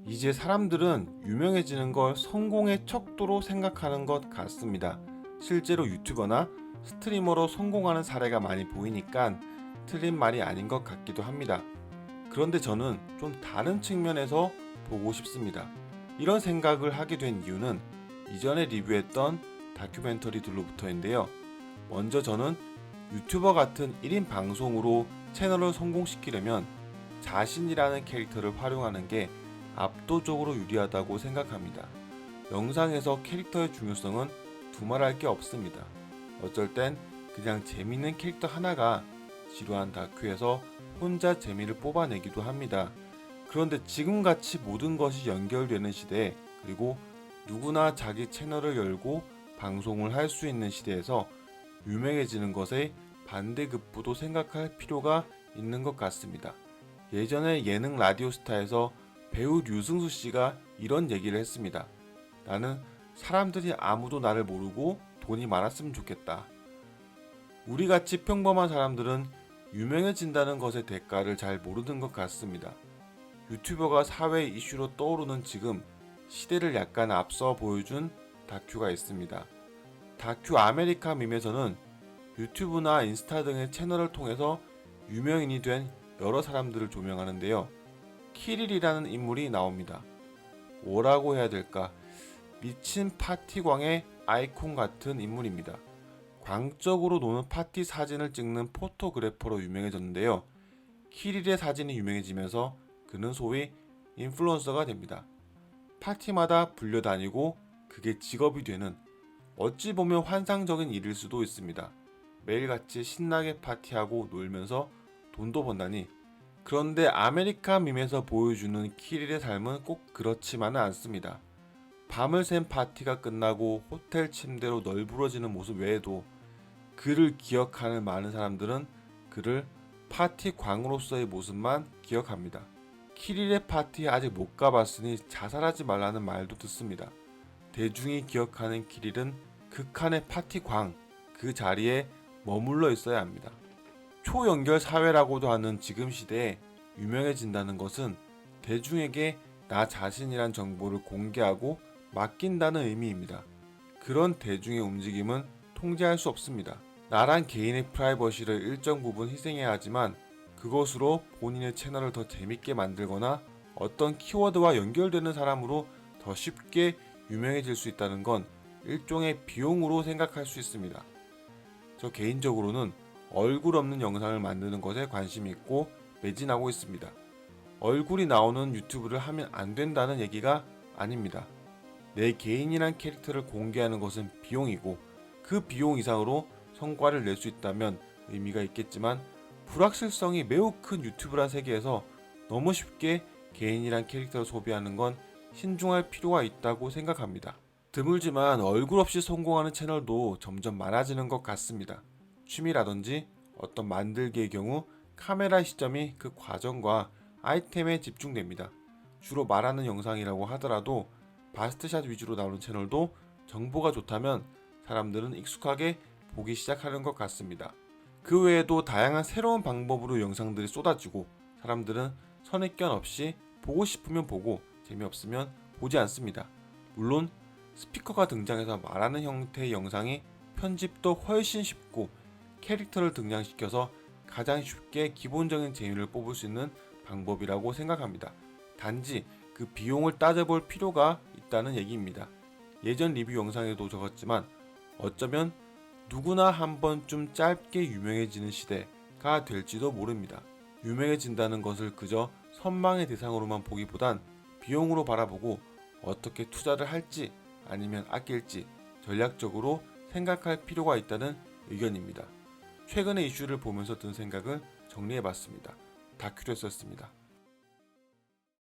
이제 사람들은 유명해지는 걸 성공의 척도로 생각하는 것 같습니다. 실제로 유튜버나 스트리머로 성공하는 사례가 많이 보이니까 틀린 말이 아닌 것 같기도 합니다. 그런데 저는 좀 다른 측면에서 보고 싶습니다. 이런 생각을 하게 된 이유는 이전에 리뷰했던 다큐멘터리들로부터인데요. 먼저 저는 유튜버 같은 1인 방송으로 채널을 성공시키려면 자신이라는 캐릭터를 활용하는 게 압도적으로 유리하다고 생각합니다. 영상에서 캐릭터의 중요성은 두말할 게 없습니다. 어쩔 땐 그냥 재밌는 캐릭터 하나가 지루한 다큐에서 혼자 재미를 뽑아내기도 합니다. 그런데 지금같이 모든 것이 연결되는 시대, 그리고 누구나 자기 채널을 열고 방송을 할 수 있는 시대에서 유명해지는 것의 반대급부도 생각할 필요가 있는 것 같습니다. 예전에 예능 라디오스타에서 배우 류승수 씨가 이런 얘기를 했습니다. 나는 사람들이 아무도 나를 모르고 돈이 많았으면 좋겠다. 우리같이 평범한 사람들은 유명해진다는 것의 대가를 잘 모르는 것 같습니다. 유튜버가 사회 이슈로 떠오르는 지금 시대를 약간 앞서 보여준 다큐가 있습니다. 다큐 아메리카 밈에서는 유튜브나 인스타 등의 채널을 통해서 유명인이 된 여러 사람들을 조명하는데요. 키릴이라는 인물이 나옵니다. 뭐라고 해야 될까? 미친 파티광의 아이콘 같은 인물입니다. 광적으로 노는 파티 사진을 찍는 포토그래퍼로 유명해졌는데요. 키릴의 사진이 유명해지면서 그는 소위 인플루언서가 됩니다. 파티마다 불려다니고 그게 직업이 되는, 어찌 보면 환상적인 일일 수도 있습니다. 매일같이 신나게 파티하고 놀면서 돈도 번다니. 그런데 아메리칸 밈에서 보여주는 키릴의 삶은 꼭 그렇지만은 않습니다. 밤을 샌 파티가 끝나고 호텔 침대로 널브러지는 모습 외에도 그를 기억하는 많은 사람들은 그를 파티 광으로서의 모습만 기억합니다. 키릴의 파티에 아직 못 가봤으니 자살하지 말라는 말도 듣습니다. 대중이 기억하는 키릴은 극한의 파티 광, 그 자리에 머물러 있어야 합니다. 초연결 사회라고도 하는 지금 시대에 유명해진다는 것은 대중에게 나 자신이란 정보를 공개하고 맡긴다는 의미입니다. 그런 대중의 움직임은 통제할 수 없습니다. 나란 개인의 프라이버시를 일정 부분 희생해야 하지만 그것으로 본인의 채널을 더 재밌게 만들거나 어떤 키워드와 연결되는 사람으로 더 쉽게 유명해질 수 있다는 건 일종의 비용으로 생각할 수 있습니다. 저 개인적으로는 얼굴 없는 영상을 만드는 것에 관심이 있고 매진하고 있습니다. 얼굴이 나오는 유튜브를 하면 안 된다는 얘기가 아닙니다. 내 개인이란 캐릭터를 공개하는 것은 비용이고 그 비용 이상으로 성과를 낼 수 있다면 의미가 있겠지만 불확실성이 매우 큰 유튜브란 세계에서 너무 쉽게 개인이란 캐릭터를 소비하는 건 신중할 필요가 있다고 생각합니다. 드물지만 얼굴 없이 성공하는 채널도 점점 많아지는 것 같습니다. 취미라든지 어떤 만들기의 경우 카메라 시점이 그 과정과 아이템에 집중됩니다. 주로 말하는 영상이라고 하더라도 바스트샷 위주로 나오는 채널도 정보가 좋다면 사람들은 익숙하게 보기 시작하는 것 같습니다. 그 외에도 다양한 새로운 방법으로 영상들이 쏟아지고 사람들은 선입견 없이 보고 싶으면 보고 재미없으면 보지 않습니다. 물론 스피커가 등장해서 말하는 형태의 영상이 편집도 훨씬 쉽고 캐릭터를 등장시켜서 가장 쉽게 기본적인 재미를 뽑을 수 있는 방법이라고 생각합니다. 단지 그 비용을 따져볼 필요가 있다는 얘기입니다. 예전 리뷰 영상에도 적었지만 어쩌면 누구나 한 번쯤 짧게 유명해지는 시대가 될지도 모릅니다. 유명해진다는 것을 그저 선망의 대상으로만 보기보단 비용으로 바라보고 어떻게 투자를 할지 아니면 아낄지 전략적으로 생각할 필요가 있다는 의견입니다. 최근의 이슈를 보면서 든 생각을 정리해봤습니다. 다큐를 썼습니다.